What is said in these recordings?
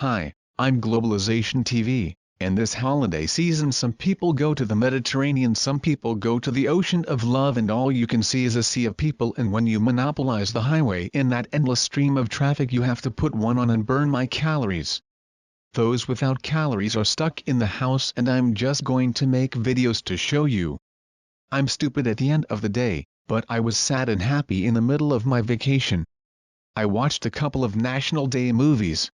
Hi, I'm Globalization TV, and this holiday season some people go to the Mediterranean, some people go to the ocean of love, and all you can see is a sea of people, and when you monopolize the highway in that endless stream of traffic you have to put one on and burn my calories. Those without calories are stuck in the house, and I'm just going to make videos to show you. I'm stupid at the end of the day, but I was sad and happy in the middle of my vacation. I watched a couple of National Day movies.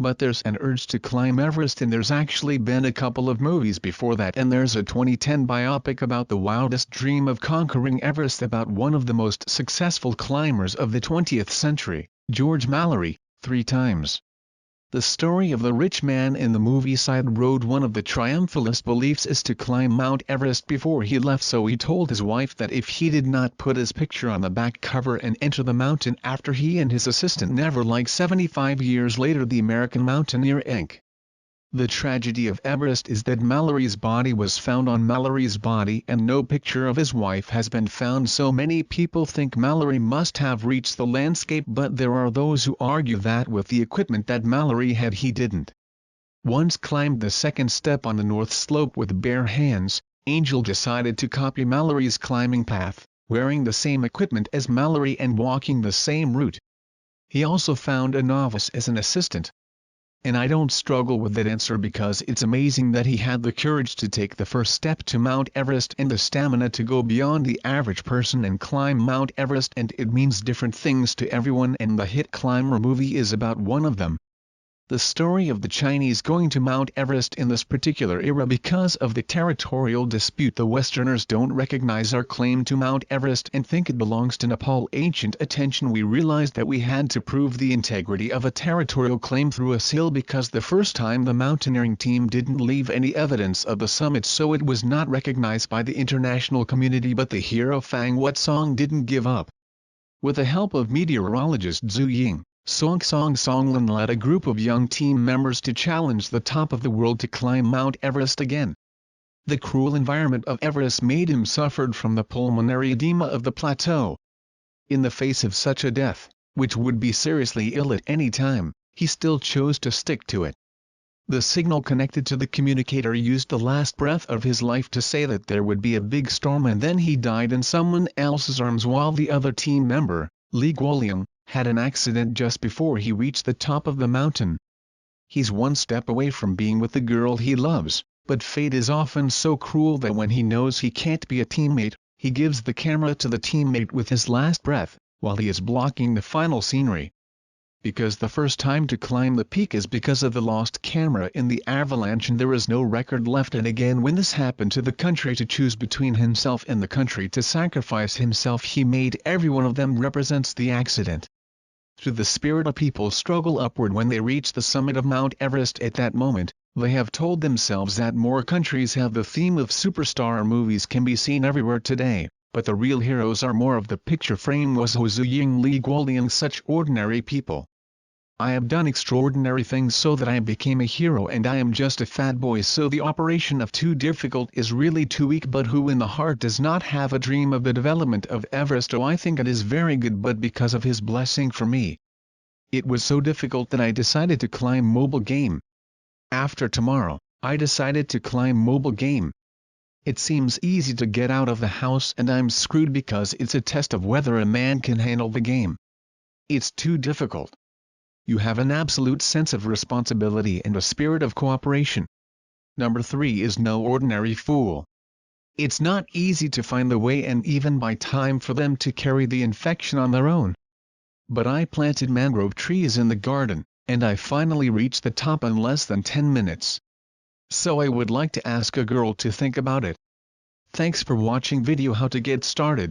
But there's an urge to climb Everest, and there's actually been a couple of movies before that, and there's a 2010 biopic about the wildest dream of conquering Everest about one of the most successful climbers of the 20th century, George Mallory, 3 times. The story of the rich man in the movie Side Road. One of the triumphalist beliefs is to climb Mount Everest before he left, so he told his wife that if he did not put his picture on the back cover and enter the mountain after he and his assistant never, like 75 years later, the American Mountaineer Inc. The tragedy of Everest is that Mallory's body was found on Mallory's body and no picture of his wife has been found, so many people think Mallory must have reached the landscape, but there are those who argue that with the equipment that Mallory had he didn't. Once climbed the second step on the north slope with bare hands, Angel decided to copy Mallory's climbing path, wearing the same equipment as Mallory and walking the same route. He also found a novice as an assistant. And I don't struggle with that answer because it's amazing that he had the courage to take the first step to Mount Everest and the stamina to go beyond the average person and climb Mount Everest, and it means different things to everyone, and the hit Climber movie is about one of them. The story of the Chinese going to Mount Everest in this particular era. Because of the territorial dispute, the Westerners don't recognize our claim to Mount Everest and think it belongs to Nepal. Ancient attention, we realized that we had to prove the integrity of a territorial claim through a seal, because the first time the mountaineering team didn't leave any evidence of the summit, so it was not recognized by the international community. But the hero Fang Song didn't give up. With the help of meteorologist Xu Ying, Songlin led a group of young team members to challenge the top of the world to climb Mount Everest again. The cruel environment of Everest made him suffer from the pulmonary edema of the plateau. In the face of such a death, which would be seriously ill at any time, he still chose to stick to it. The signal connected to the communicator used the last breath of his life to say that there would be a big storm, and then he died in someone else's arms, while the other team member, Guoliang, had an accident just before he reached the top of the mountain. He's one step away from being with the girl he loves, but fate is often so cruel that when he knows he can't be a teammate, he gives the camera to the teammate with his last breath, while he is blocking the final scenery. Because the first time to climb the peak is because of the lost camera in the avalanche, and there is no record left. And again, when this happened to the country to choose between himself and the country to sacrifice himself, he made every one of them represents the accident. Through the spirit of people struggle upward when they reach the summit of Mount Everest. At that moment, they have told themselves that more countries have the theme of superstar movies can be seen everywhere today, but the real heroes are more of the picture frame. Wuzhou, Xu Ying, Guoliang, such ordinary people. I have done extraordinary things so that I became a hero, and I am just a fat boy, so the operation of too difficult is really too weak. But who in the heart does not have a dream of the development of Everest? Oh, I think it is very good, but because of his blessing for me, it was so difficult that I decided to climb Mobile Game. After tomorrow, I decided to climb Mobile Game. It seems easy to get out of the house, and I'm screwed because it's a test of whether a man can handle the game. It's too difficult. You have an absolute sense of responsibility and a spirit of cooperation. Number 3 is no ordinary fool. It's not easy to find the way and even buy time for them to carry the infection on their own. But I planted mangrove trees in the garden, and I finally reached the top in less than 10 minutes. So I would like to ask a girl to think about it. Thanks for watching video how to get started.